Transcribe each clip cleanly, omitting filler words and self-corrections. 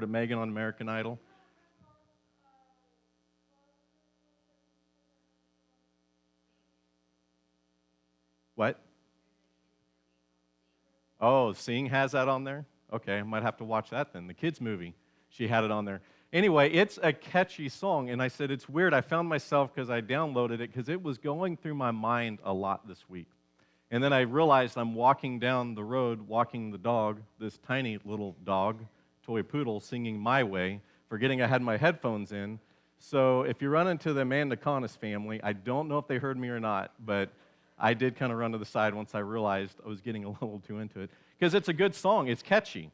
heard of Megan on American Idol? What? Oh, Sing has that on there? Okay, I might have to watch that then. The kids' movie, she had it on there. Anyway, it's a catchy song, and I said it's weird. I found myself, because I downloaded it, because it was going through my mind a lot this week. And then I realized I'm walking down the road, walking the dog, this tiny little dog, toy poodle, singing My Way, forgetting I had my headphones in. So if you run into the Amanda Connis family, I don't know if they heard me or not, but I did kind of run to the side once I realized I was getting a little too into it. Because it's a good song. It's catchy.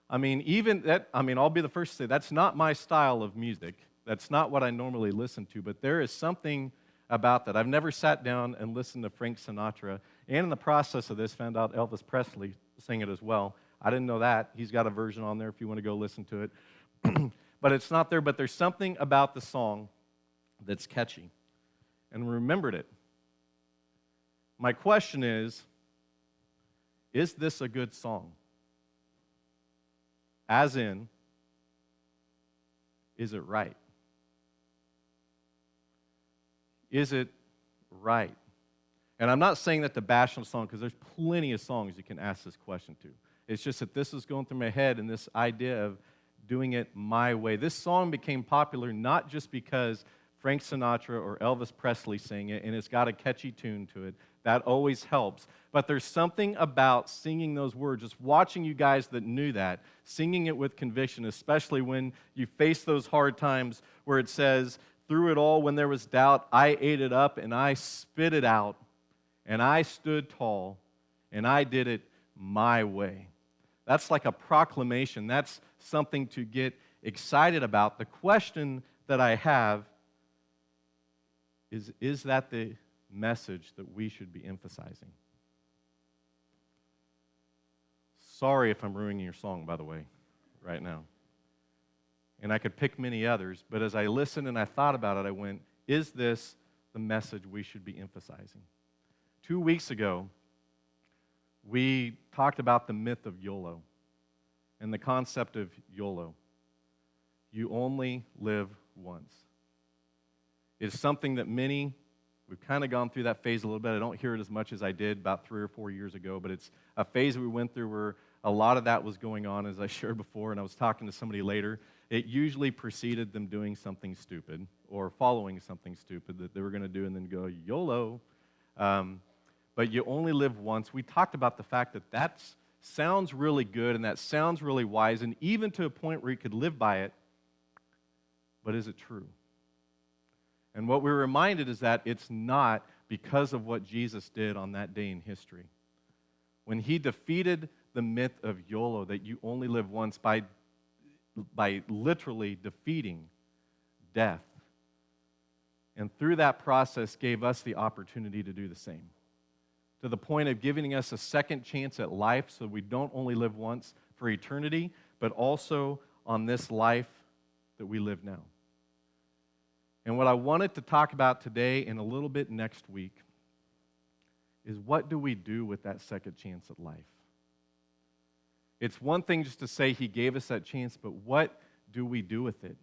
I'll be the first to say that's not my style of music. That's not what I normally listen to, but there is something about that. I've never sat down and listened to Frank Sinatra, and in the process of this, found out Elvis Presley sang it as well. I didn't know that. He's got a version on there if you want to go listen to it. But it's not there, but there's something about the song that's catchy. And we remembered it. My question is this a good song? As in, is it right? Is it right? And I'm not saying that to bash on a song, because there's plenty of songs you can ask this question to. It's just that this is going through my head, and this idea of doing it my way. This song became popular not just because Frank Sinatra or Elvis Presley sang it, and it's got a catchy tune to it. That always helps. But there's something about singing those words, just watching you guys that knew that, singing it with conviction, especially when you face those hard times where it says, through it all, when there was doubt, I ate it up and I spit it out, and I stood tall, and I did it my way. That's like a proclamation. That's something to get excited about. The question that I have is that the message that we should be emphasizing? Sorry if I'm ruining your song, by the way, right now. And I could pick many others, but as I listened and I thought about it, I went, is this the message we should be emphasizing? 2 weeks ago, we talked about the myth of YOLO and the concept of YOLO. You only live once. It's something that we've kind of gone through that phase a little bit. I don't hear it as much as I did about 3 or 4 years ago, but it's a phase we went through where a lot of that was going on, as I shared before, and I was talking to somebody later. It usually preceded them doing something stupid or following something stupid that they were going to do and then go, YOLO. But you only live once. We talked about the fact that sounds really good and that sounds really wise, and even to a point where you could live by it, but is it true? And what we're reminded is that it's not because of what Jesus did on that day in history. When he defeated the myth of YOLO, that you only live once, by literally defeating death. And through that process gave us the opportunity to do the same. To the point of giving us a second chance at life so we don't only live once for eternity, but also on this life that we live now. And what I wanted to talk about today and a little bit next week is, what do we do with that second chance at life? It's one thing just to say he gave us that chance, but what do we do with it?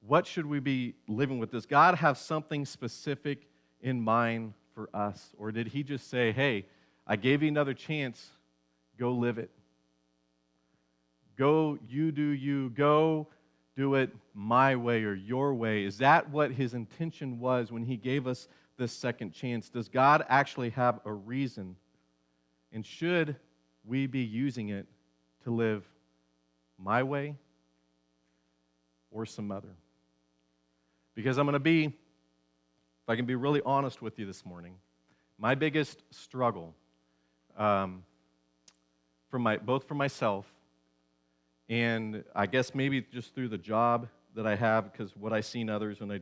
What should we be living with? Does God have something specific in mind for us? Or did he just say, hey, I gave you another chance, go live it. Go, you do you. Go do it my way or your way. Is that what his intention was when he gave us this second chance? Does God actually have a reason? And should we be using it to live my way or some other? Because if I can be really honest with you this morning, my biggest struggle, both for myself and I guess maybe just through the job that I have, because what I see in others, and I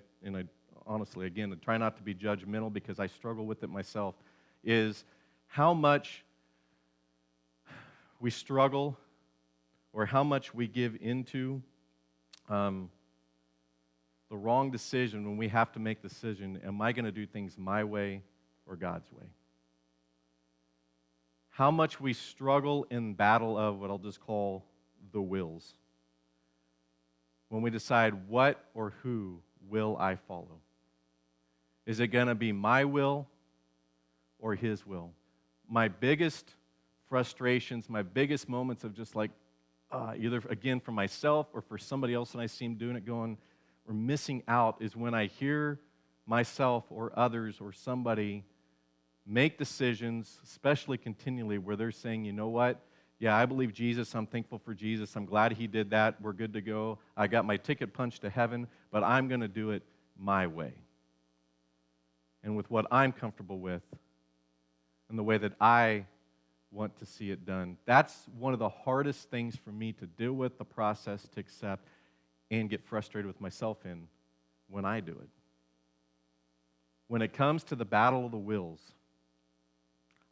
honestly, again, I try not to be judgmental because I struggle with it myself, is how much we struggle or how much we give into the wrong decision when we have to make the decision, am I going to do things my way or God's way? How much we struggle in battle of what I'll just call the wills. when we decide what or who will I follow. Is it going to be my will or His will? My biggest frustrations, my biggest moments of just like, either again for myself or for somebody else and I see them doing it going, we're missing out, is when I hear myself or others or somebody make decisions, especially continually, where they're saying, you know what, yeah, I believe Jesus, I'm thankful for Jesus, I'm glad He did that, we're good to go, I got my ticket punched to heaven, but I'm going to do it my way. And with what I'm comfortable with, and the way that I want to see it done. That's one of the hardest things for me to deal with, the process, to accept, and get frustrated with myself in when I do it. When it comes to the battle of the wills,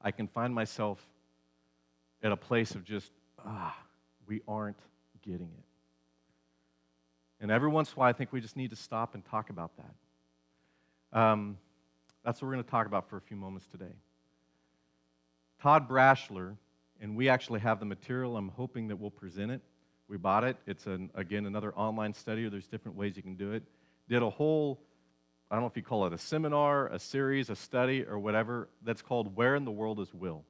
I can find myself at a place of just, we aren't getting it. And every once in a while, I think we just need to stop and talk about that. That's what we're going to talk about for a few moments today. Todd Brashler, and we actually have the material. I'm hoping that we'll present it. We bought it. It's, again, another online study, or there's different ways you can do it. Did a whole, I don't know if you call it a seminar, a series, a study, or whatever, that's called Where in the World is Will?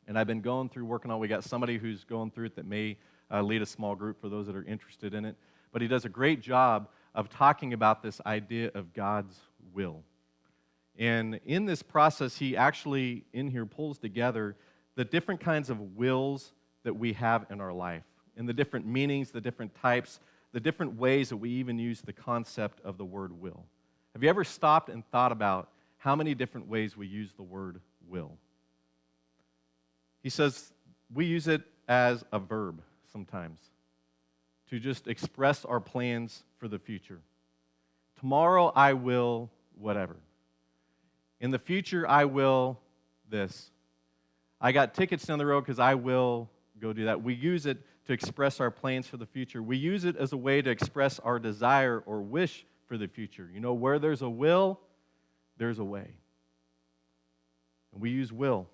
And I've been going through, working on, we got somebody who's going through it that may lead a small group for those that are interested in it. But he does a great job of talking about this idea of God's will. And in this process, he actually, in here, pulls together the different kinds of wills that we have in our life, and the different meanings, the different types, the different ways that we even use the concept of the word will. Have you ever stopped and thought about how many different ways we use the word will? He says we use it as a verb sometimes to just express our plans for the future. Tomorrow I will whatever. In the future, I will this. I got tickets down the road because I will go do that. We use it to express our plans for the future. We use it as a way to express our desire or wish for the future. You know, where there's a will, there's a way. And we use will.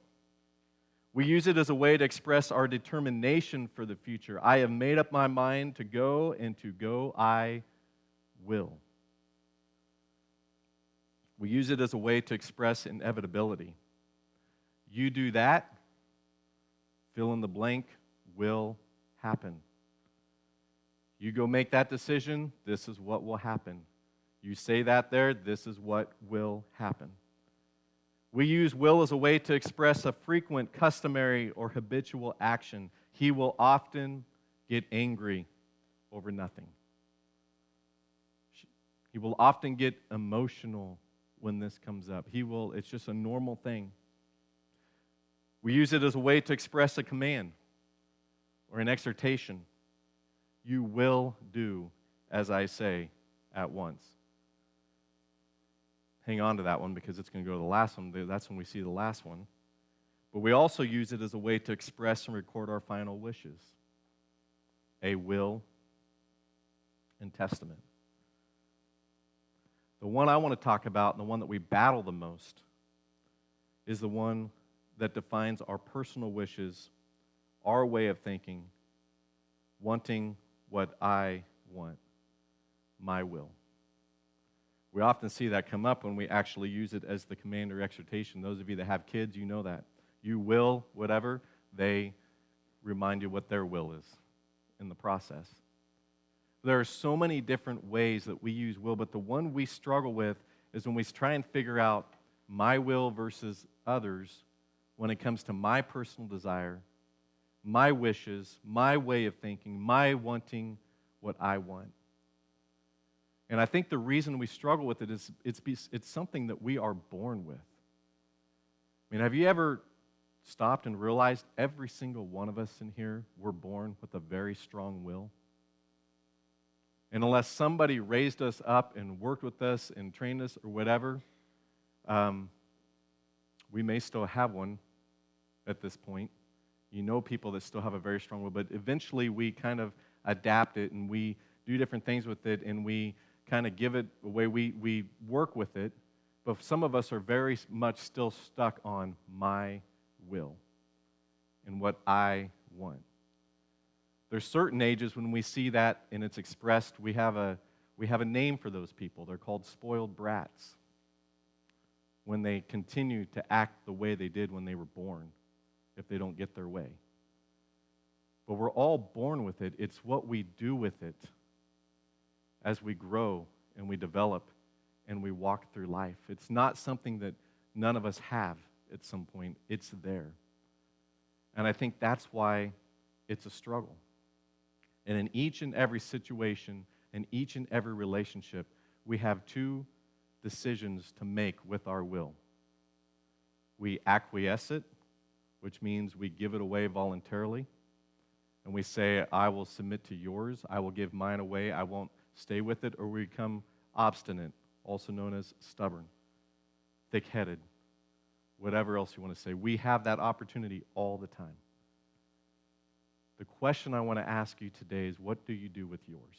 We use it as a way to express our determination for the future. I have made up my mind to go, and to go I will. We use it as a way to express inevitability. You do that, fill in the blank, will happen. You go make that decision, this is what will happen. You say that there, this is what will happen. We use will as a way to express a frequent, customary, or habitual action. He will often get angry over nothing. He will often get emotional when this comes up. It's just a normal thing. We use it as a way to express a command or an exhortation. You will do as I say at once. Hang on to that one because it's going to go to the last one. That's when we see the last one. But we also use it as a way to express and record our final wishes. A will and testament. The one I want to talk about, and the one that we battle the most, is the one that defines our personal wishes, our way of thinking, wanting what I want, my will. We often see that come up when we actually use it as the command or exhortation. Those of you that have kids, you know that. You will, whatever, they remind you what their will is in the process. There are so many different ways that we use will, but the one we struggle with is when we try and figure out my will versus others when it comes to my personal desire, my wishes, my way of thinking, my wanting what I want. And I think the reason we struggle with it is it's something that we are born with. I mean, have you ever stopped and realized every single one of us in here were born with a very strong will? And unless somebody raised us up and worked with us and trained us or whatever, we may still have one at this point. You know people that still have a very strong will, but eventually we kind of adapt it and we do different things with it and we kind of give it away. We work with it, but some of us are very much still stuck on my will and what I want. There's certain ages when we see that and it's expressed, we have a name for those people. They're called spoiled brats. When they continue to act the way they did when they were born, if they don't get their way. But we're all born with it. It's what we do with it as we grow and we develop and we walk through life. It's not something that none of us have at some point. It's there. And I think that's why it's a struggle. And in each and every situation, in each and every relationship, we have two decisions to make with our will. We acquiesce it, which means we give it away voluntarily. And we say, I will submit to yours. I will give mine away. I won't stay with it. Or we become obstinate, also known as stubborn, thick-headed, whatever else you want to say. We have that opportunity all the time. The question I want to ask you today is, what do you do with yours?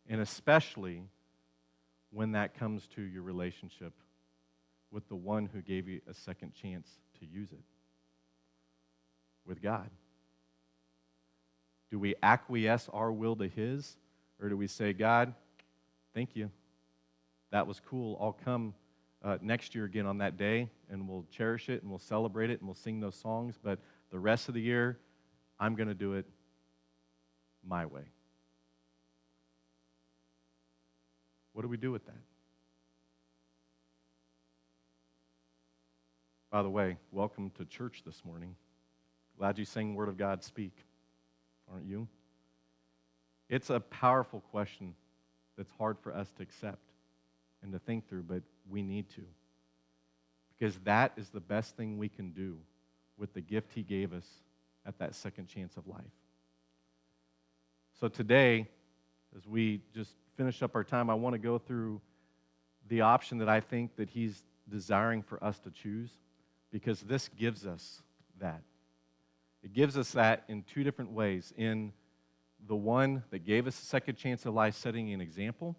And especially when that comes to your relationship with the one who gave you a second chance to use it, with God. Do we acquiesce our will to His, or do we say, God, thank you, that was cool, I'll come next year again on that day, and we'll cherish it, and we'll celebrate it, and we'll sing those songs, but the rest of the year, I'm going to do it my way. What do we do with that? By the way, welcome to church this morning. Glad you sang Word of God Speak, aren't you? It's a powerful question that's hard for us to accept and to think through, but we need to. Because that is the best thing we can do with the gift He gave us at that second chance of life. So today, as we just finish up our time, I want to go through the option that I think that He's desiring for us to choose, because this gives us that. It gives us that in two different ways. In the one that gave us a second chance of life, setting an example,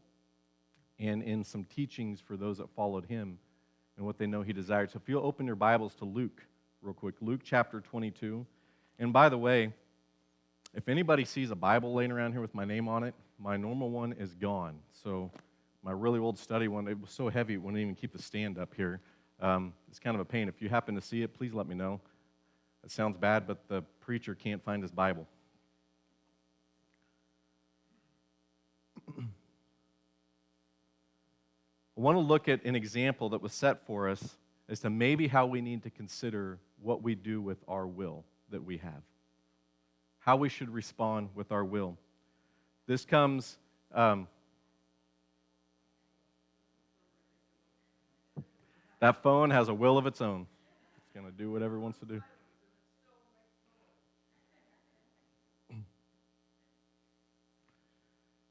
and in some teachings for those that followed Him and what they know He desired. So if you'll open your Bibles to Luke real quick, Luke chapter 22. And by the way, if anybody sees a Bible laying around here with my name on it, my normal one is gone. So my really old study one, it was so heavy it wouldn't even keep the stand up here. It's kind of a pain. If you happen to see it, please let me know. It sounds bad, but the preacher can't find his Bible. I want to look at an example that was set for us as to maybe how we need to consider what we do with our will that we have. How we should respond with our will. This comes... that phone has a will of its own. It's going to do whatever it wants to do.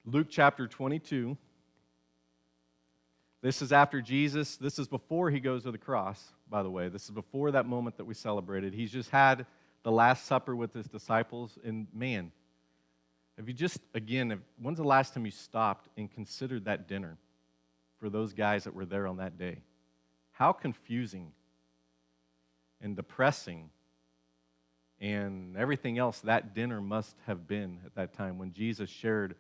Luke chapter 22. This is after Jesus. This is before He goes to the cross, by the way. This is before that moment that we celebrated. He's just had the Last Supper with His disciples. And man, have you just, again, when's the last time you stopped and considered that dinner for those guys that were there on that day? How confusing and depressing and everything else that dinner must have been at that time when Jesus shared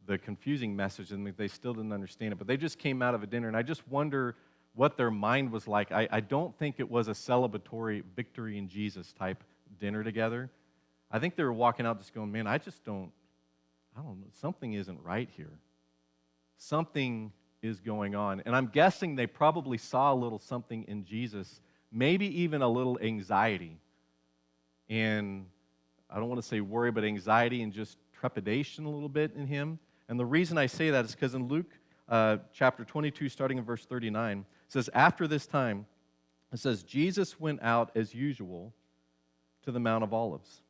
the confusing message and they still didn't understand it. But they just came out of a dinner, and I just wonder what their mind was like. I don't think it was a celebratory victory in Jesus type dinner together. I think they were walking out just going, man, I don't know, something isn't right here. Something is going on. And I'm guessing they probably saw a little something in Jesus, maybe even a little anxiety. And I don't want to say worry, but anxiety and just trepidation a little bit in Him. And the reason I say that is because in Luke chapter 22, starting in verse 39, it says, after this time, it says, Jesus went out as usual to the Mount of Olives.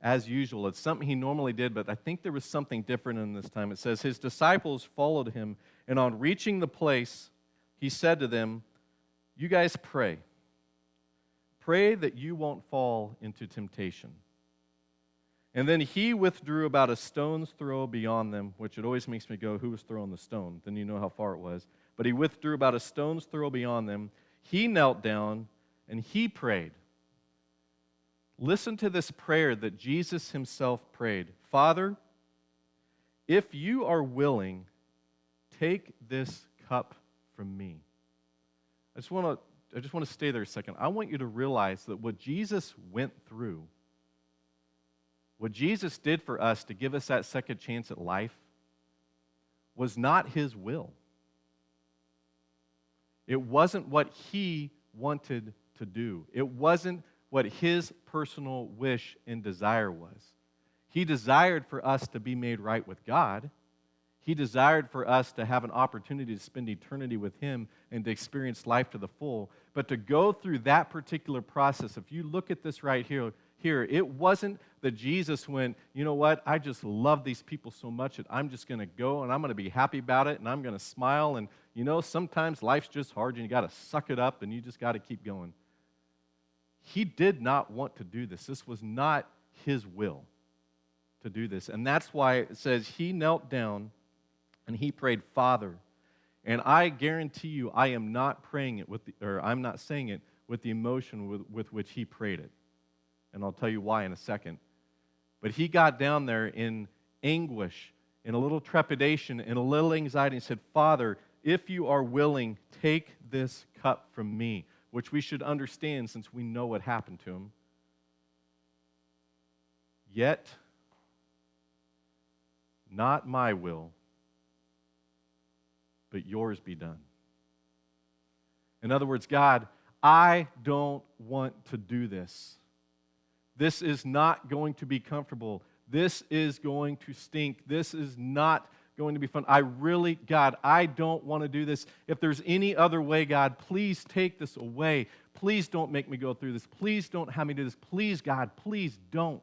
As usual. It's something He normally did, but I think there was something different in this time. It says, His disciples followed Him, and on reaching the place, He said to them, you guys pray. Pray that you won't fall into temptation. And then He withdrew about a stone's throw beyond them, which it always makes me go, who was throwing the stone? Then you know how far it was. But He withdrew about a stone's throw beyond them. He knelt down, and He prayed, Listen to this prayer that Jesus himself prayed. Father, if you are willing, take this cup from me. I just want to stay there a second. I want you to realize that what Jesus went through, what Jesus did for us to give us that second chance at life, was not his will. It wasn't what he wanted to do. It wasn't what his personal wish and desire was. He desired for us to be made right with God. He desired for us to have an opportunity to spend eternity with him and to experience life to the full. But to go through that particular process, if you look at this right here, it wasn't that Jesus went, you know what, I just love these people so much that I'm just going to go and I'm going to be happy about it and I'm going to smile. And, you know, sometimes life's just hard and you got to suck it up and you just got to keep going. He did not want to do this. This was not his will to do this. And that's why it says he knelt down and he prayed, Father. And I guarantee you, I am not praying it I'm not saying it with the emotion with which he prayed it. And I'll tell you why in a second. But he got down there in anguish, in a little trepidation, in a little anxiety, and said, Father, if you are willing, take this cup from me, which we should understand since we know what happened to him. Yet, not my will, but yours be done. In other words, God, I don't want to do this. This is not going to be comfortable. This is going to stink. This is not going to be fun. God, I don't want to do this. If there's any other way, God, please take this away. Please don't make me go through this. Please don't have me do this. Please, God, please don't.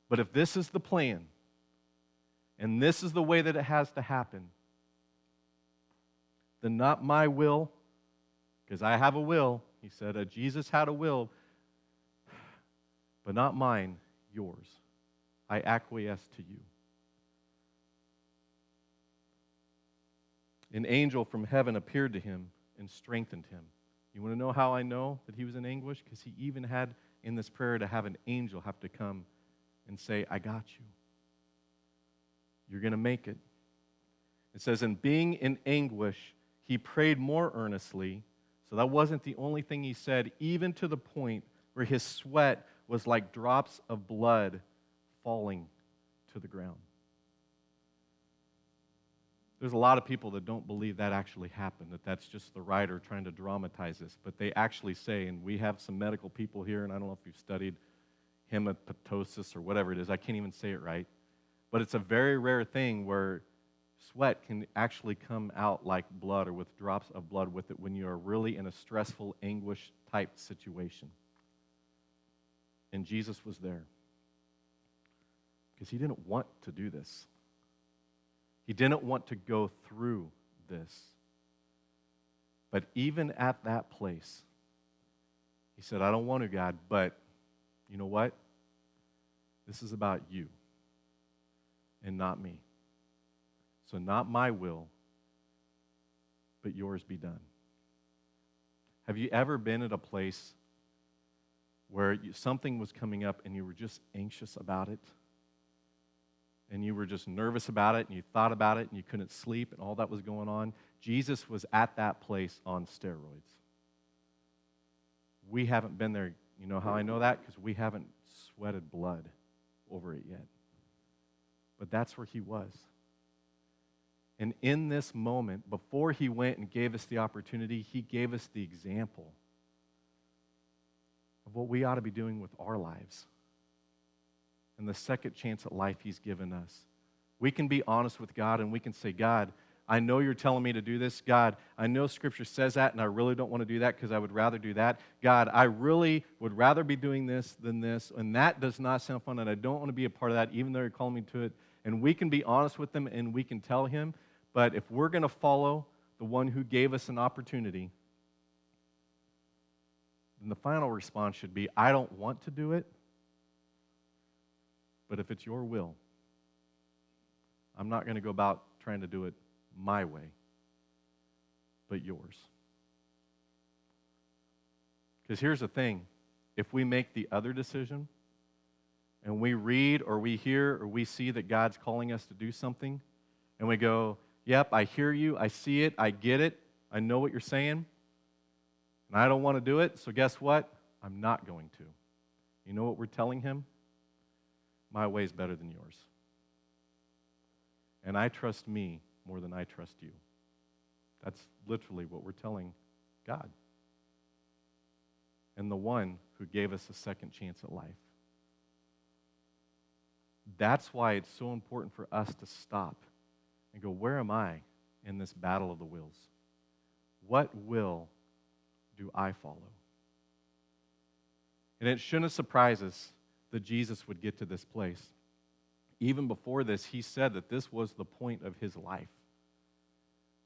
But if this is the plan, and this is the way that it has to happen, then not my will, because I have a will. He said, Jesus had a will, but not mine, yours. I acquiesce to you. An angel from heaven appeared to him and strengthened him. You want to know how I know that he was in anguish? Because he even had in this prayer to have an angel have to come and say, I got you. You're going to make it. It says, and being in anguish, he prayed more earnestly. So that wasn't the only thing he said, even to the point where his sweat was like drops of blood falling to the ground. There's a lot of people that don't believe that actually happened, that that's just the writer trying to dramatize this. But they actually say, and we have some medical people here, and I don't know if you've studied hemoptysis or whatever it is. I can't even say it right. But it's a very rare thing where sweat can actually come out like blood or with drops of blood with it when you are really in a stressful, anguish-type situation. And Jesus was there because he didn't want to do this. He didn't want to go through this. But even at that place, he said, I don't want to, God, but you know what? This is about you and not me. So not my will, but yours be done. Have you ever been at a place where something was coming up and you were just anxious about it? And you were just nervous about it and you thought about it and you couldn't sleep and all that was going on? Jesus was at that place on steroids. We haven't been there. You know how I know that? Because we haven't sweated blood over it yet. But that's where he was. And in this moment, before he went and gave us the opportunity, he gave us the example of what we ought to be doing with our lives and the second chance at life he's given us. We can be honest with God and we can say, God, I know you're telling me to do this. God, I know Scripture says that, and I really don't want to do that because I would rather do that. God, I really would rather be doing this than this, and that does not sound fun, and I don't want to be a part of that, even though you're calling me to it. And we can be honest with him, and we can tell him, but if we're going to follow the one who gave us an opportunity, then the final response should be, I don't want to do it, but if it's your will, I'm not going to go about trying to do it my way, but yours. Because here's the thing. if we make the other decision and we read or we hear or we see that God's calling us to do something and we go, yep, I hear you, I see it, I get it, I know what you're saying, and I don't want to do it, so guess what? I'm not going to. You know what we're telling him? My way is better than yours. And I trust me more than I trust you. That's literally what we're telling God. And the one who gave us a second chance at life. That's why it's so important for us to stop and go, where am I in this battle of the wills? What will do I follow? And it shouldn't surprise us that Jesus would get to this place. Even before this, he said that this was the point of his life,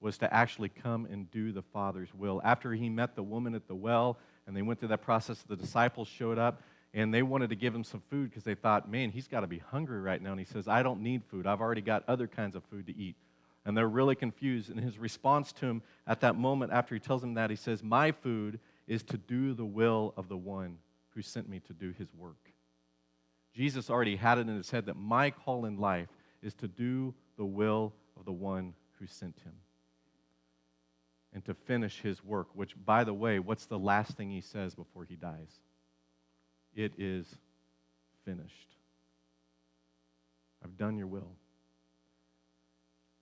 was to actually come and do the Father's will. After he met the woman at the well, and they went through that process, the disciples showed up, and they wanted to give him some food because they thought, man, he's got to be hungry right now. And he says, I don't need food. I've already got other kinds of food to eat. And they're really confused. And his response to him at that moment, after he tells them that, he says, my food is to do the will of the one who sent me to do his work. Jesus already had it in his head that my call in life is to do the will of the one who sent him and to finish his work, which, by the way, what's the last thing he says before he dies? It is finished. I've done your will.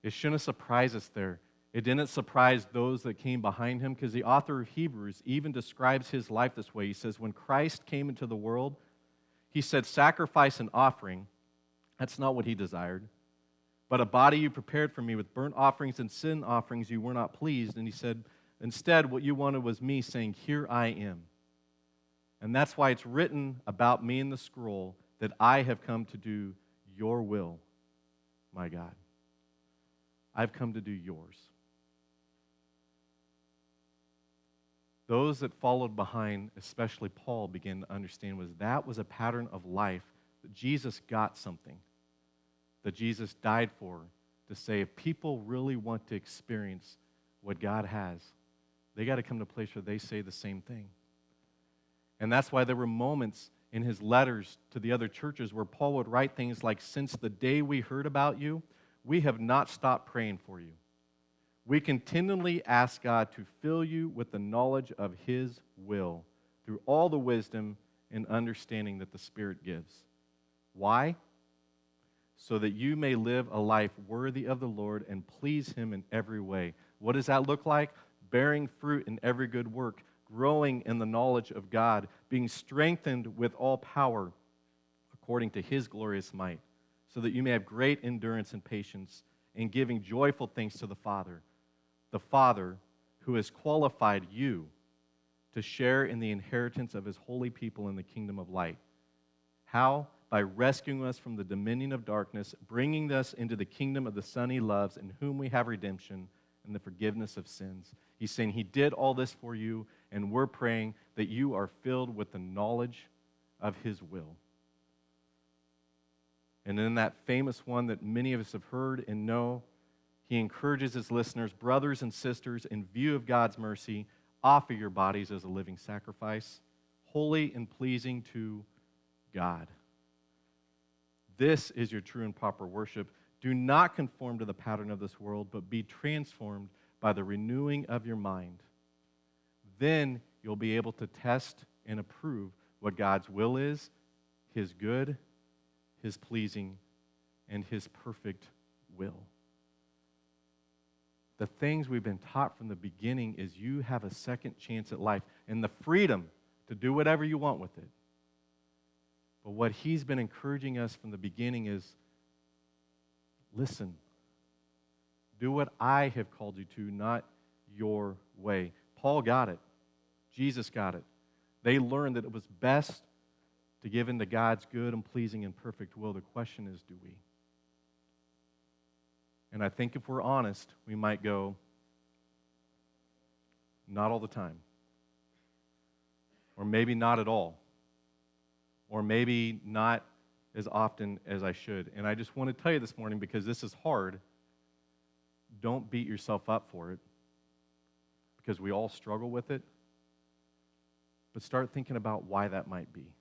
It shouldn't surprise us there. It didn't surprise those that came behind him, because the author of Hebrews even describes his life this way. He says, when Christ came into the world, he said, sacrifice and offering, that's not what he desired. But a body you prepared for me with burnt offerings and sin offerings you were not pleased. And he said, instead, what you wanted was me saying, here I am. And that's why it's written about me in the scroll that I have come to do your will, my God. I've come to do yours. Those that followed behind, especially Paul, began to understand was a pattern of life that Jesus got something, that Jesus died for, to say if people really want to experience what God has, they got to come to a place where they say the same thing. And that's why there were moments in his letters to the other churches where Paul would write things like, since the day we heard about you, we have not stopped praying for you. We continually ask God to fill you with the knowledge of his will through all the wisdom and understanding that the Spirit gives. Why? So that you may live a life worthy of the Lord and please him in every way. What does that look like? Bearing fruit in every good work, growing in the knowledge of God, being strengthened with all power according to his glorious might, so that you may have great endurance and patience, and giving joyful thanks to the Father who has qualified you to share in the inheritance of his holy people in the kingdom of light. How? By rescuing us from the dominion of darkness, bringing us into the kingdom of the Son he loves, in whom we have redemption and the forgiveness of sins. He's saying he did all this for you, and we're praying that you are filled with the knowledge of his will. And in that famous one that many of us have heard and know, he encourages his listeners, brothers and sisters, in view of God's mercy, offer your bodies as a living sacrifice, holy and pleasing to God. This is your true and proper worship. Do not conform to the pattern of this world, but be transformed by the renewing of your mind. Then you'll be able to test and approve what God's will is, his good, his pleasing, and his perfect will. The things we've been taught from the beginning is you have a second chance at life and the freedom to do whatever you want with it. But what he's been encouraging us from the beginning is, listen, do what I have called you to, not your way. Paul got it. Jesus got it. They learned that it was best to give into God's good and pleasing and perfect will. The question is, do we? And I think if we're honest, we might go, not all the time. Or maybe not at all. Or maybe not as often as I should. And I just want to tell you this morning, because this is hard, don't beat yourself up for it, because we all struggle with it. but start thinking about why that might be.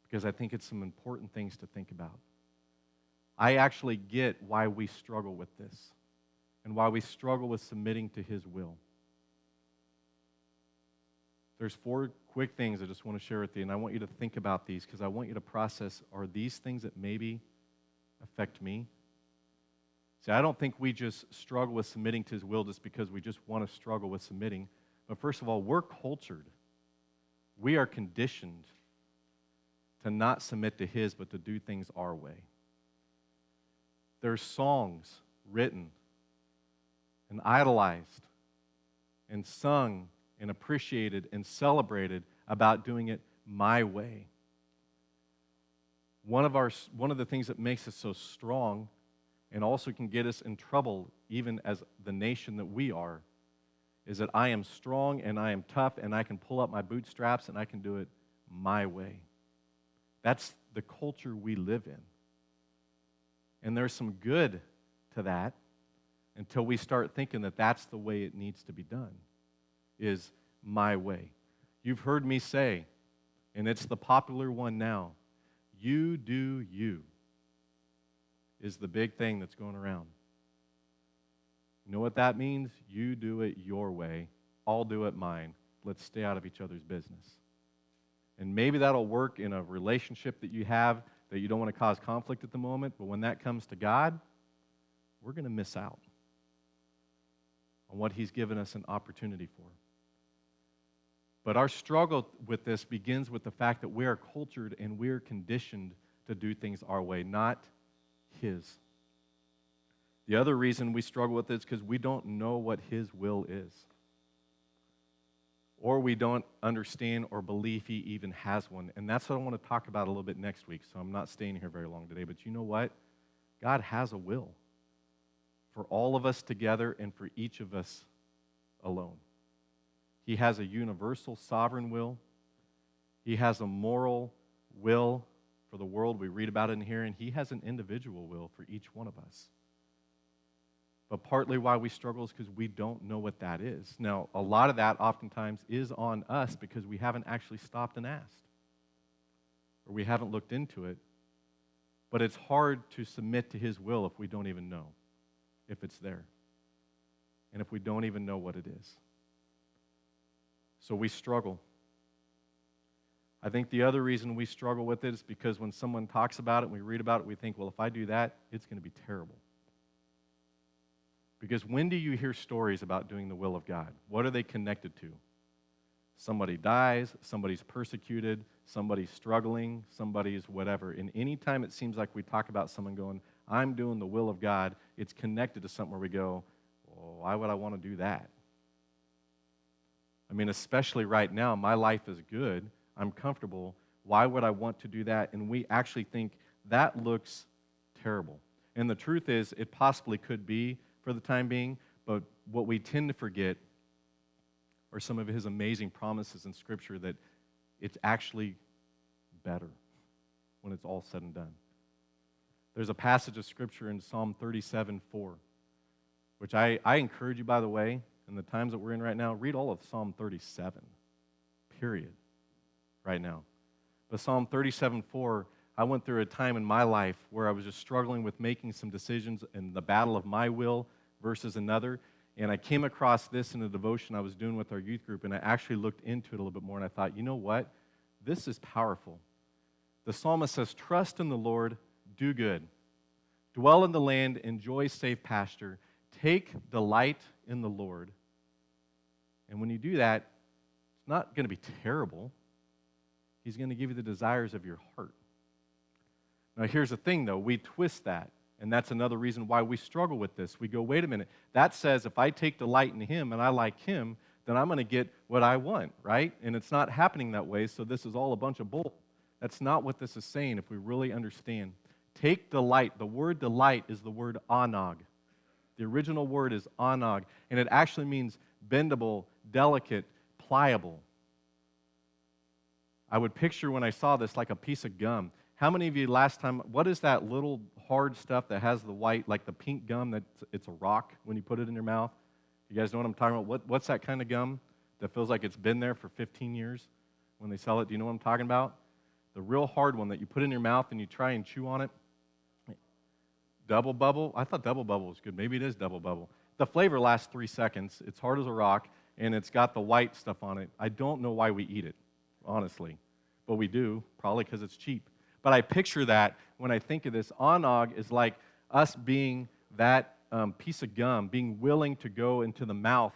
Because I think it's some important things to think about. I actually get why we struggle with this and why we struggle with submitting to His will. There's 4 quick things I just want to share with you, and I want you to think about these because I want you to process, are these things that maybe affect me? See, I don't think we just struggle with submitting to His will just because we just want to struggle with submitting. But first of all, we're cultured. We are conditioned to not submit to His, but to do things our way. There's songs written and idolized and sung and appreciated and celebrated about doing it my way. One of the things that makes us so strong and also can get us in trouble, even as the nation that we are, is that I am strong and I am tough and I can pull up my bootstraps and I can do it my way. That's the culture we live in. And there's some good to that until we start thinking that that's the way it needs to be done, is my way. You've heard me say, and it's the popular one now, you do you is the big thing that's going around. You know what that means? You do it your way. I'll do it mine. Let's stay out of each other's business. And maybe that'll work in a relationship that you have that you don't want to cause conflict at the moment, but when that comes to God, we're going to miss out on what He's given us an opportunity for. But our struggle with this begins with the fact that we are cultured and we are conditioned to do things our way, not His. The other reason we struggle with it is because we don't know what His will is. Or we don't understand or believe He even has one. And that's what I want to talk about a little bit next week, so I'm not staying here very long today. But you know what? God has a will for all of us together and for each of us alone. He has a universal sovereign will. He has a moral will for the world. We read about it in here. And He has an individual will for each one of us. But partly why we struggle is because we don't know what that is. Now, a lot of that oftentimes is on us because we haven't actually stopped and asked. Or we haven't looked into it. But it's hard to submit to His will if we don't even know if it's there. And if we don't even know what it is. So we struggle. I think the other reason we struggle with it is because when someone talks about it and we read about it, we think, well, if I do that, it's going to be terrible. Because when do you hear stories about doing the will of God? What are they connected to? Somebody dies, somebody's persecuted, somebody's struggling, somebody's whatever. And any time it seems like we talk about someone going, I'm doing the will of God, it's connected to something where we go, well, why would I want to do that? I mean, especially right now, my life is good. I'm comfortable. Why would I want to do that? And we actually think that looks terrible. And the truth is, it possibly could be for the time being, but what we tend to forget are some of His amazing promises in Scripture that it's actually better when it's all said and done. There's a passage of Scripture in Psalm 37:4, which I encourage you, by the way, in the times that we're in right now, read all of Psalm 37, period, right now. But Psalm 37:4, I went through a time in my life where I was just struggling with making some decisions in the battle of my will versus another, and I came across this in a devotion I was doing with our youth group, and I actually looked into it a little bit more, and I thought, you know what? This is powerful. The psalmist says, trust in the Lord, do good. Dwell in the land, enjoy safe pasture. Take delight in the Lord. And when you do that, it's not going to be terrible. He's going to give you the desires of your heart. Now, here's the thing, though. We twist that, and that's another reason why we struggle with this. We go, wait a minute. That says if I take delight in Him and I like Him, then I'm going to get what I want, right? And it's not happening that way, so this is all a bunch of bull. That's not what this is saying if we really understand. Take delight. The word delight is the word anog. The original word is anog, and it actually means bendable, delicate, pliable. I would picture when I saw this like a piece of gum. How many of you last time, what is that little hard stuff that has the white, like the pink gum, it's a rock when you put it in your mouth? You guys know what I'm talking about? What's that kind of gum that feels like it's been there for 15 years when they sell it. Do you know what I'm talking about? The real hard one that you put in your mouth and you try and chew on it. Double Bubble. I thought Double Bubble was good. Maybe it is Double Bubble. The flavor lasts 3 seconds. It's hard as a rock, and it's got the white stuff on it. I don't know why we eat it, honestly. But we do, probably because it's cheap. But I picture that when I think of this. Anog is like us being that piece of gum, being willing to go into the mouth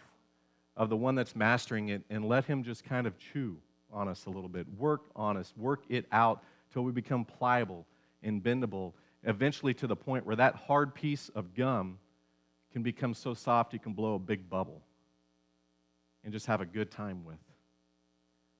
of the one that's mastering it and let him just kind of chew on us a little bit, work on us, work it out till we become pliable and bendable, eventually to the point where that hard piece of gum can become so soft you can blow a big bubble and just have a good time with.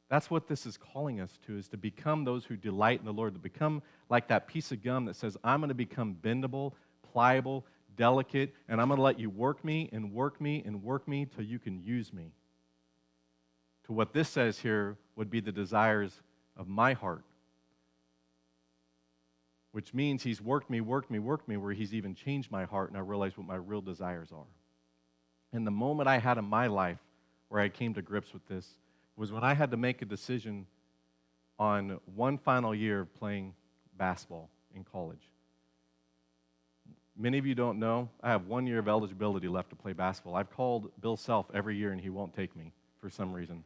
That's what this is calling us to, is to become those who delight in the Lord, to become like that piece of gum that says, I'm going to become bendable, pliable, delicate, and I'm going to let you work me and work me and work me till you can use me. To what this says here would be the desires of my heart, which means he's worked me, where he's even changed my heart, and I realize what my real desires are. And the moment I had in my life where I came to grips with this was when I had to make a decision on one final year of playing basketball in college. Many of you don't know, I have 1 year of eligibility left to play basketball. I've called Bill Self every year, and he won't take me for some reason.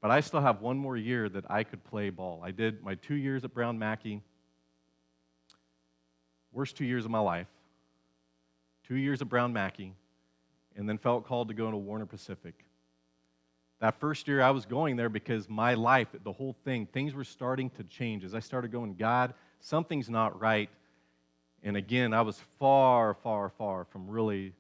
But I still have 1 more year that I could play ball. I did my 2 years at Brown Mackey. Worst 2 years of my life. 2 years at Brown Mackey, and then felt called to go into Warner Pacific. That first year I was going there because my life, the whole thing, things were starting to change. As I started going, God, something's not right. And again, I was far, far, far from really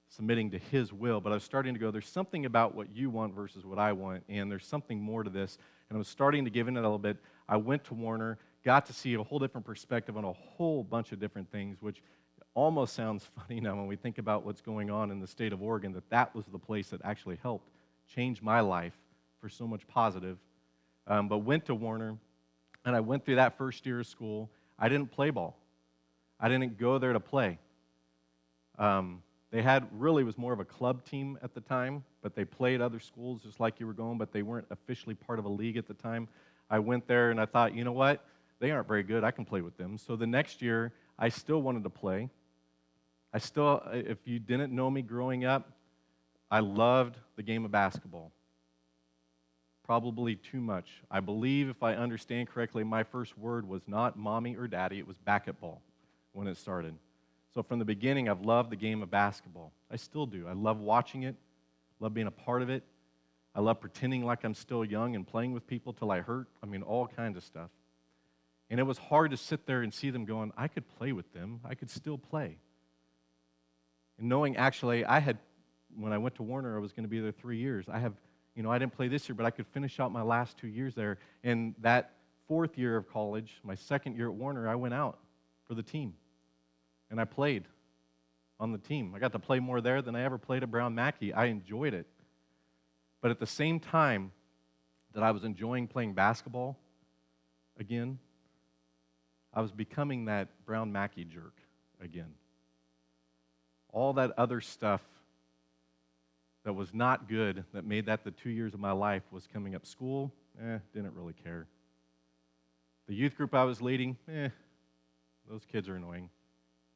submitting to His will, but I was starting to go, there's something about what you want versus what I want, and there's something more to this. And I was starting to give in a little bit. I went to Warner, got to see a whole different perspective on a whole bunch of different things, which almost sounds funny now when we think about what's going on in the state of Oregon, that was the place that actually helped change my life for so much positive. But went to Warner, and I went through that first year of school. I didn't play ball. I didn't go there to play. They had really was more of a club team at the time, but they played other schools just like you were going, but they weren't officially part of a league at the time. I went there, and I thought, you know what? They aren't very good. I can play with them. So the next year, I still wanted to play. If you didn't know me growing up, I loved the game of basketball. Probably too much. I believe, if I understand correctly, my first word was not mommy or daddy, it was basketball when it started. So from the beginning, I've loved the game of basketball. I still do. I love watching it, love being a part of it. I love pretending like I'm still young and playing with people till I hurt. I mean, all kinds of stuff. And it was hard to sit there and see them going, I could play with them. I could still play. And knowing actually when I went to Warner, I was going to be there 3 years. I didn't play this year, but I could finish out my last 2 years there. And that fourth year of college, my second year at Warner, I went out for the team. And I played on the team. I got to play more there than I ever played at Brown Mackey. I enjoyed it. But at the same time that I was enjoying playing basketball again, I was becoming that Brown Mackey jerk again. All that other stuff that was not good, that made that the 2 years of my life, was coming up. School, didn't really care. The youth group I was leading, those kids are annoying.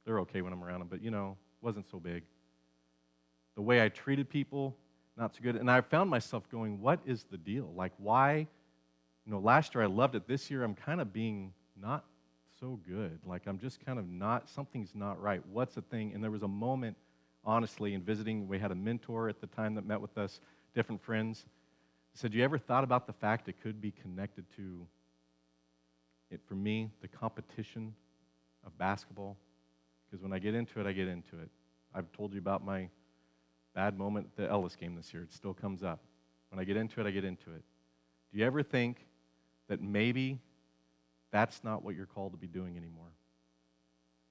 They're okay when I'm around them, but, wasn't so big. The way I treated people, not so good. And I found myself going, what is the deal? Like, why? Last year I loved it. This year I'm kind of being not so good. Like, I'm just kind of not, something's not right. What's the thing? And there was a moment, honestly, in visiting, we had a mentor at the time that met with us, different friends. He said, you ever thought about the fact it could be connected to, for me, the competition of basketball? Because when I get into it, I get into it. I've told you about my bad moment at the Ellis game this year. It still comes up. When I get into it, I get into it. Do you ever think that maybe that's not what you're called to be doing anymore,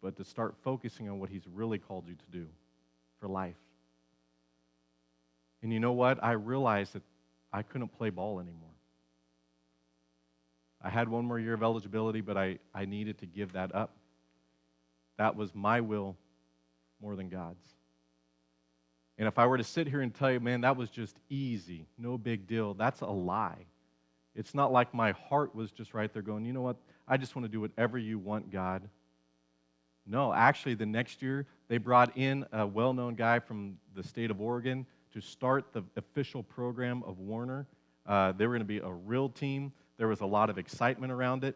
but to start focusing on what He's really called you to do for life? And you know what? I realized that I couldn't play ball anymore. I had 1 more year of eligibility, but I needed to give that up. That was my will more than God's. And if I were to sit here and tell you, man, that was just easy, no big deal, that's a lie. It's not like my heart was just right there going, you know what, I just want to do whatever you want, God. No, actually, the next year, they brought in a well-known guy from the state of Oregon to start the official program of Warner. They were going to be a real team. There was a lot of excitement around it.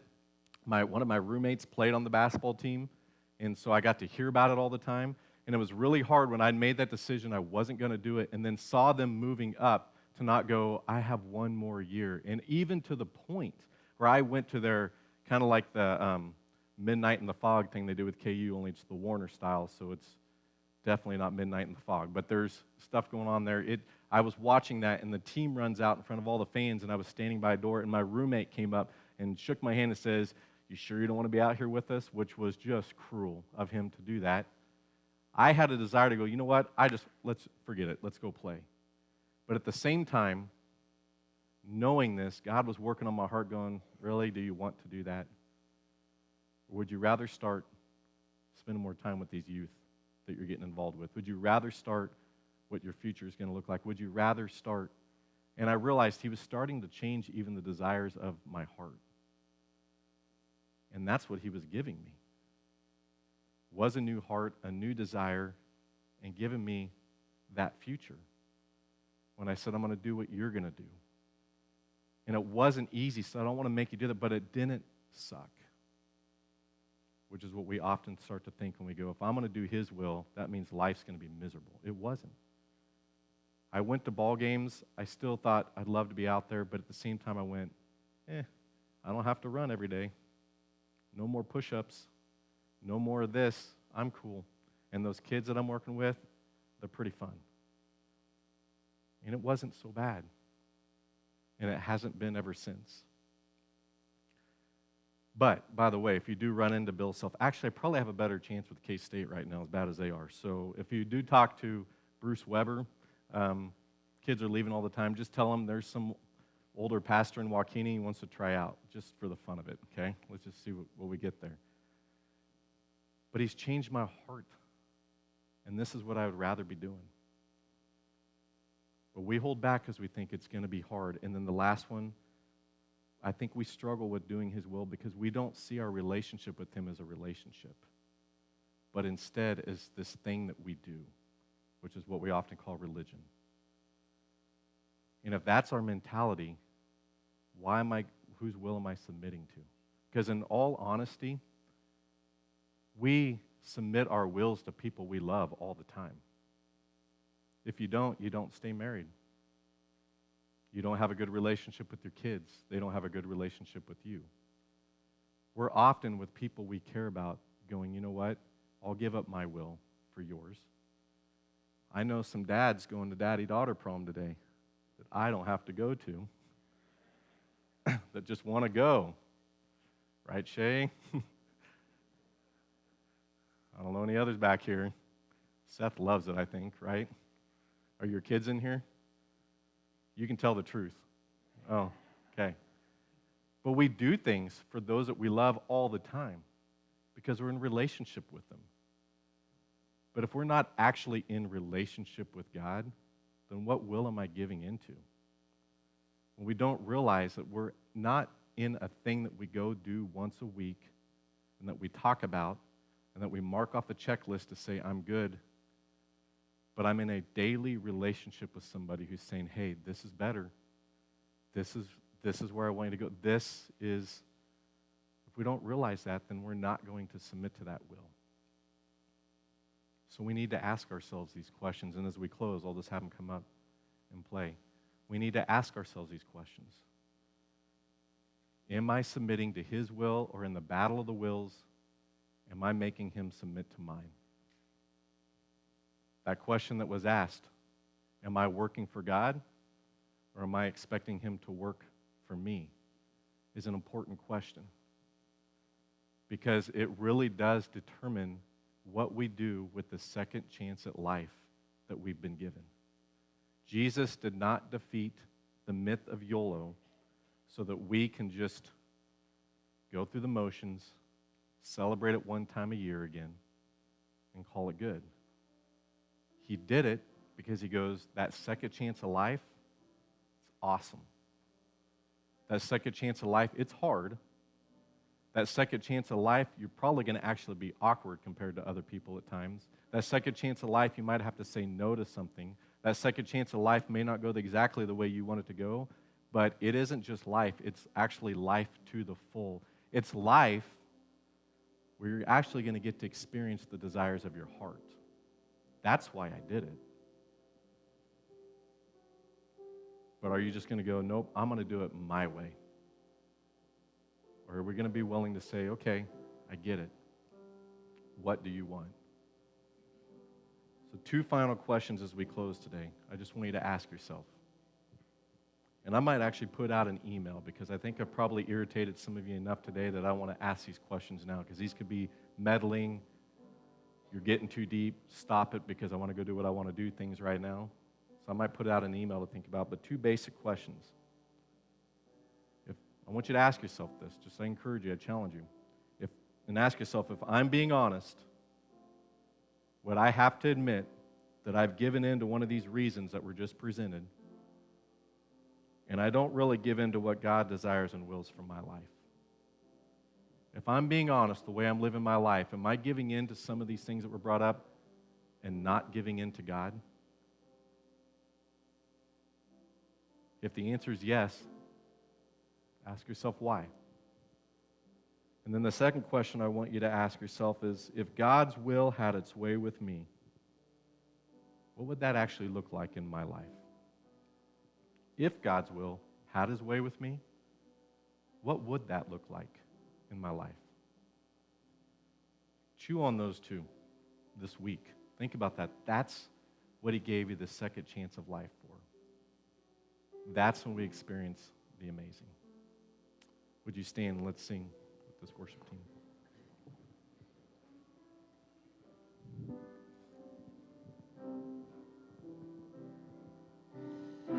One of my roommates played on the basketball team, and so I got to hear about it all the time. And it was really hard when I'd made that decision I wasn't going to do it, and then saw them moving up to not go, I have one more year. And even to the point where I went to their, kind of like the Midnight in the Fog thing they do with KU, only it's the Warner style, so it's definitely not Midnight in the Fog. But there's stuff going on there. I was watching that, and the team runs out in front of all the fans, and I was standing by a door, and my roommate came up and shook my hand and says, you sure you don't want to be out here with us? Which was just cruel of him to do that. I had a desire to go, you know what, let's forget it, let's go play. But at the same time, knowing this, God was working on my heart going, really, do you want to do that? Or would you rather start spending more time with these youth that you're getting involved with? Would you rather start what your future is going to look like? Would you rather start? And I realized he was starting to change even the desires of my heart. And that's what he was giving me. Was a new heart, a new desire, and giving me that future. When I said, I'm going to do what you're going to do. And it wasn't easy, so I don't want to make you do that, but it didn't suck. Which is what we often start to think when we go, if I'm going to do his will, that means life's going to be miserable. It wasn't. I went to ball games. I still thought I'd love to be out there, but at the same time I went, I don't have to run every day. No more push-ups. No more of this. I'm cool. And those kids that I'm working with, they're pretty fun. And it wasn't so bad. And it hasn't been ever since. But, by the way, if you do run into Bill Self, actually, I probably have a better chance with K-State right now, as bad as they are. So if you do talk to Bruce Weber, kids are leaving all the time, just tell them there's some older pastor in Waukene who wants to try out, just for the fun of it, okay? Let's just see what we get there. But he's changed my heart, and this is what I would rather be doing. But we hold back because we think it's going to be hard. And then the last one, I think we struggle with doing his will because we don't see our relationship with him as a relationship, but instead as this thing that we do, which is what we often call religion. And if that's our mentality, whose will am I submitting to? Because in all honesty, we submit our wills to people we love all the time. If you don't stay married. You don't have a good relationship with your kids. They don't have a good relationship with you. We're often with people we care about going, you know what? I'll give up my will for yours. I know some dads going to daddy-daughter prom today that I don't have to go to, that just want to go. Right, Shay? I don't know any others back here. Seth loves it, I think, right? Are your kids in here? You can tell the truth. Oh, okay. But we do things for those that we love all the time because we're in relationship with them. But if we're not actually in relationship with God, then what will am I giving into? When we don't realize that we're not in a thing that we go do once a week and that we talk about and that we mark off the checklist to say, I'm good, but I'm in a daily relationship with somebody who's saying, hey, this is better. This is where I want you to go. If we don't realize that, then we're not going to submit to that will. So we need to ask ourselves these questions, and as we close, I'll just have them come up and play. We need to ask ourselves these questions. Am I submitting to his will, or in the battle of the wills, am I making him submit to mine? That question that was asked, am I working for God, or am I expecting him to work for me, is an important question. Because it really does determine what we do with the second chance at life that we've been given. Jesus did not defeat the myth of YOLO so that we can just go through the motions, celebrate it one time a year again, and call it good. He did it because he goes, that second chance of life, it's awesome. That second chance of life, it's hard. That second chance of life, you're probably going to actually be awkward compared to other people at times. That second chance of life, you might have to say no to something. That second chance of life may not go exactly the way you want it to go, but it isn't just life. It's actually life to the full. It's life where you're actually going to get to experience the desires of your heart. That's why I did it. But are you just going to go, nope, I'm going to do it my way? Or are we going to be willing to say, okay, I get it. What do you want? So 2 final questions as we close today. I just want you to ask yourself. And I might actually put out an email because I think I've probably irritated some of you enough today that I want to ask these questions now because these could be meddling. You're getting too deep. Stop it because I want to go do what I want to do things right now. So I might put out an email to think about. But 2 basic questions. I want you to ask yourself this. Just I encourage you, I challenge you. And ask yourself, if I'm being honest, would I have to admit that I've given in to one of these reasons that were just presented, and I don't really give in to what God desires and wills for my life? If I'm being honest, the way I'm living my life, am I giving in to some of these things that were brought up and not giving in to God? If the answer is yes, ask yourself why. And then the second question I want you to ask yourself is, if God's will had its way with me, what would that actually look like in my life? If God's will had his way with me, what would that look like in my life? Chew on those 2 this week. Think about that. That's what he gave you the second chance of life for. That's when we experience the amazing. Would you stand and let's sing with this worship team?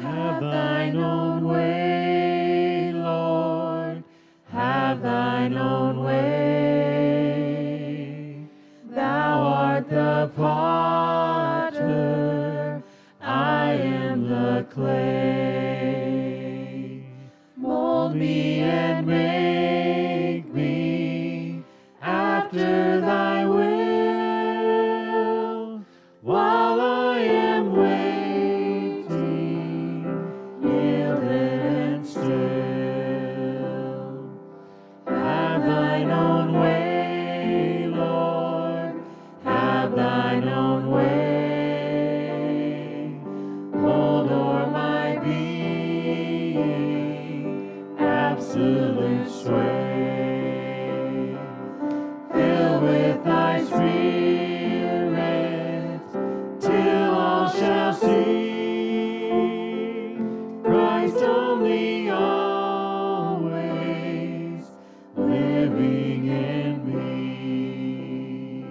Have thine own way, Lord, have thine own way. Thou art the potter, I am the clay. Mold me and make me after thy will, while I am waiting, yielded and still. Have thine own way, Lord, have thine own way. Hold o'er my being, absolute sway. Fill with thy spirit, till all shall see Christ only always living in me.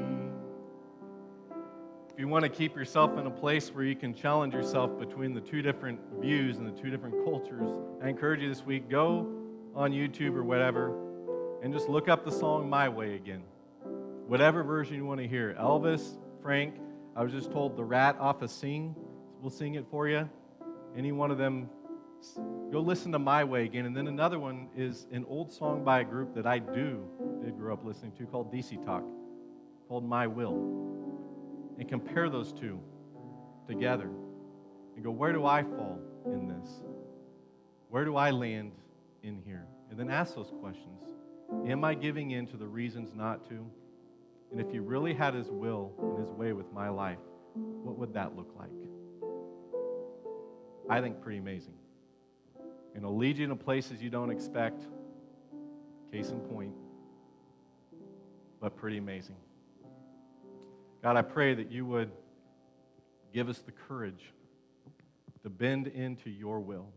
If you want to keep yourself in a place where you can challenge yourself between the 2 different views and the 2 different cultures, I encourage you this week, go on YouTube or whatever and just look up the song My Way again. Whatever version you want to hear. Elvis, Frank, I was just told the Rat off of Sing will sing it for you. Any one of them, go listen to My Way again. And then another one is an old song by a group that I did grow up listening to called DC Talk, called My Will. And compare those 2 together and go, where do I fall in this? Where do I land in here? And then ask those questions. Am I giving in to the reasons not to? And if you really had his will and his way with my life, what would that look like? I think pretty amazing. And it'll lead you to places you don't expect. Case in point. But pretty amazing. God, I pray that you would give us the courage to bend into your will,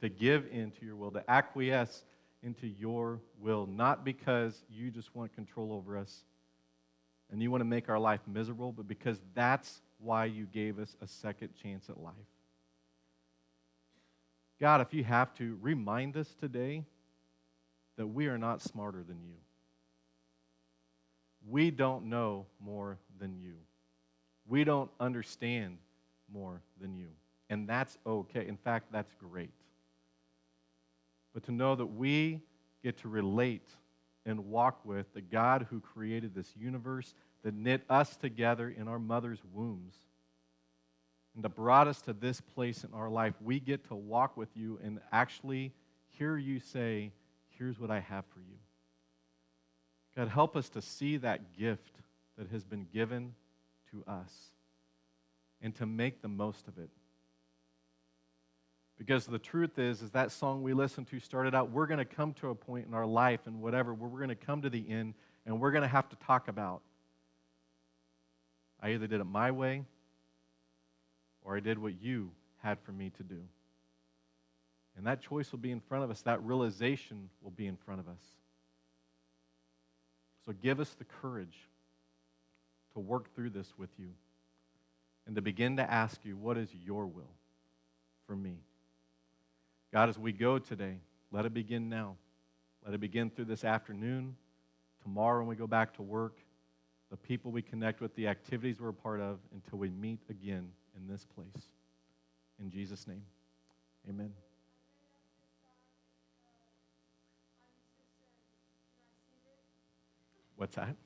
to give into your will, to acquiesce into your will, not because you just want control over us and you want to make our life miserable, but because that's why you gave us a second chance at life. God, if you have to, remind us today that we are not smarter than you. We don't know more than you. We don't understand more than you. And that's okay. In fact, that's great. But to know that we get to relate and walk with the God who created this universe, that knit us together in our mother's wombs, and that brought us to this place in our life, we get to walk with you and actually hear you say, here's what I have for you. God, help us to see that gift that has been given to us and to make the most of it. Because the truth is that song we listened to started out, we're going to come to a point in our life and whatever, where we're going to come to the end and we're going to have to talk about, I either did it my way or I did what you had for me to do. And that choice will be in front of us. That realization will be in front of us. So give us the courage to work through this with you and to begin to ask you, what is your will for me? God, as we go today, let it begin now. Let it begin through this afternoon, tomorrow when we go back to work, the people we connect with, the activities we're a part of, until we meet again in this place. In Jesus' name, amen. What's that?